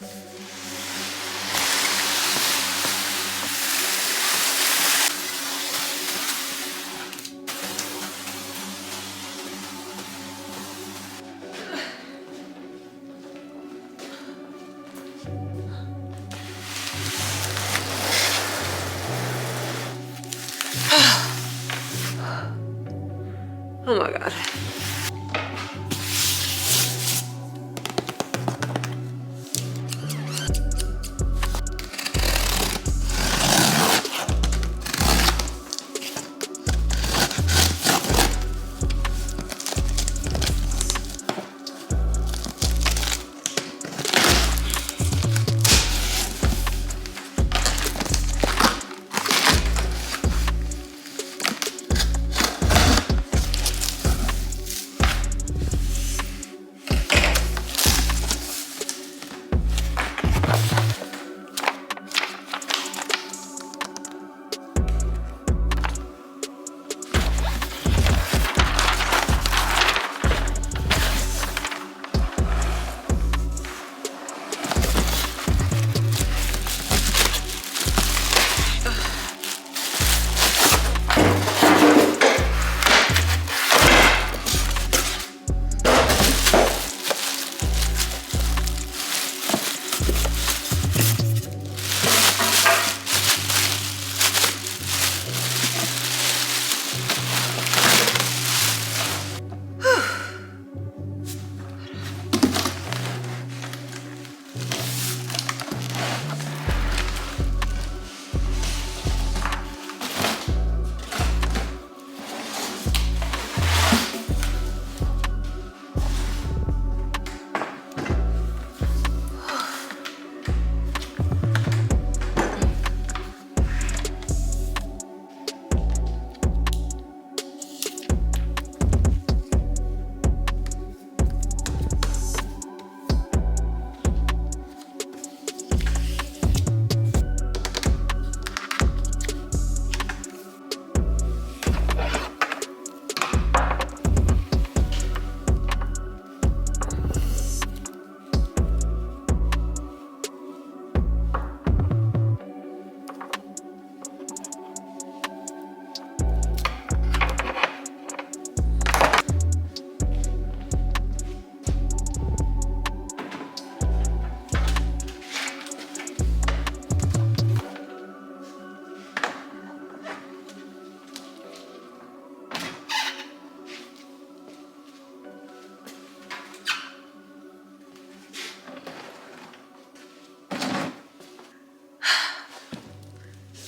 Oh my God.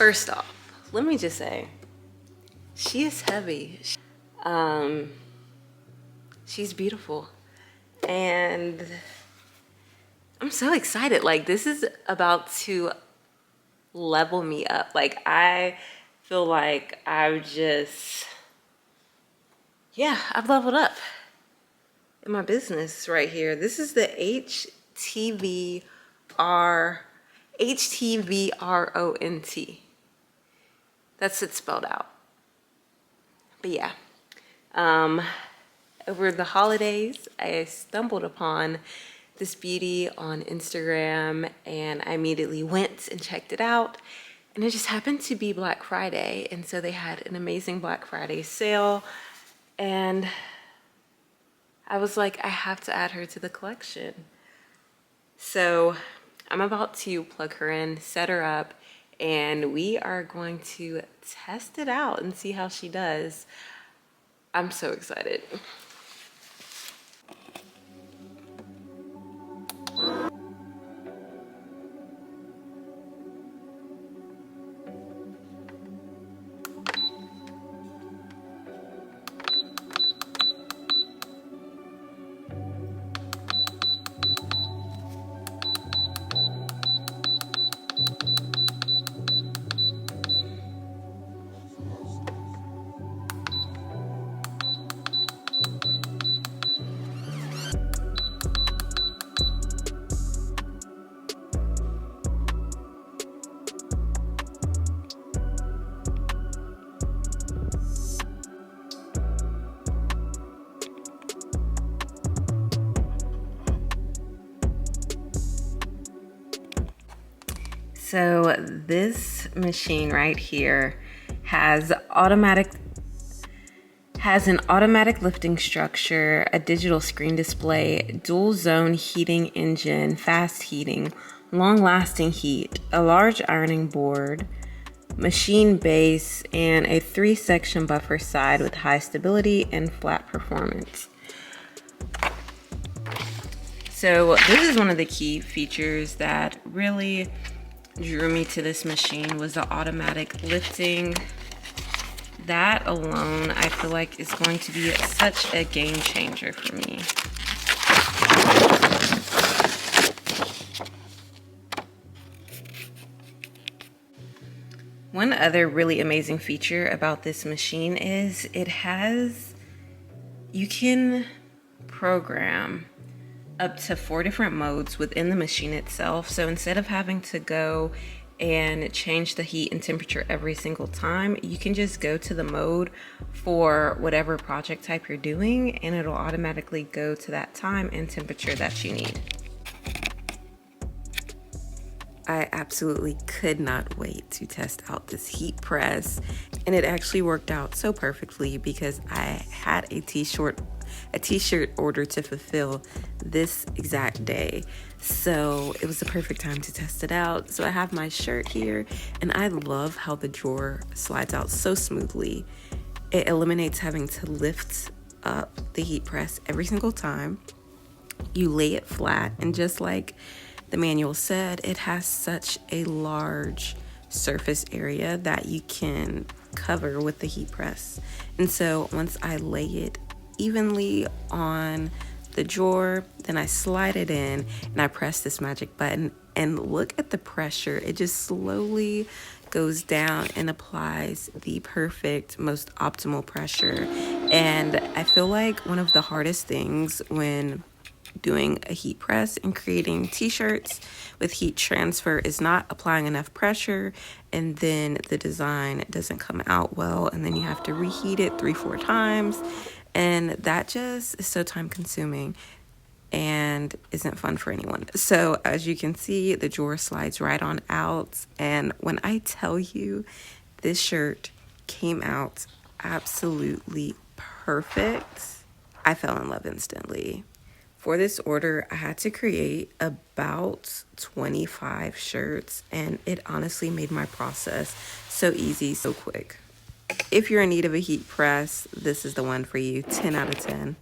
First off, let me just say, she is heavy. She's beautiful. And I'm so excited. Like, this is about to level me up. Like, I feel like I've leveled up in my business right here. This is the HTVRONT. That's it spelled out. But yeah, over the holidays, I stumbled upon this beauty on Instagram and I immediately went and checked it out. And it just happened to be Black Friday. And so they had an amazing Black Friday sale. And I was like, I have to add her to the collection. So I'm about to plug her in, set her up, and we are going to test it out and see how she does. I'm so excited. So this machine right here has an automatic lifting structure, a digital screen display, dual zone heating engine, fast heating, long lasting heat, a large ironing board, machine base, and a 3-section buffer side with high stability and flat performance. So this is one of the key features that really drew me to this machine, was the automatic lifting. That alone, I feel like, is going to be such a game changer for me. One other really amazing feature about this machine is you can program up to 4 different modes within the machine itself. So instead of having to go and change the heat and temperature every single time, you can just go to the mode for whatever project type you're doing, and it'll automatically go to that time and temperature that you need. I absolutely could not wait to test out this heat press, and it actually worked out so perfectly because I had a t-shirt order to fulfill this exact day. So it was the perfect time to test it out. So I have my shirt here, and I love how the drawer slides out so smoothly. It eliminates having to lift up the heat press every single time. You lay it flat, and just like the manual said, it has such a large surface area that you can cover with the heat press. And so once I lay it evenly on the drawer, then I slide it in and I press this magic button, and look at the pressure. It just slowly goes down and applies the perfect, most optimal pressure. And I feel like one of the hardest things when doing a heat press and creating t-shirts with heat transfer is not applying enough pressure, and then the design doesn't come out well, and then you have to reheat it 3-4 times, and that just is so time consuming and isn't fun for anyone. So as you can see, the drawer slides right on out, and when I tell you, this shirt came out absolutely perfect, I fell in love instantly. For this order, I had to create about 25 shirts, and it honestly made my process so easy, so quick. If you're in need of a heat press, this is the one for you. 10 out of 10.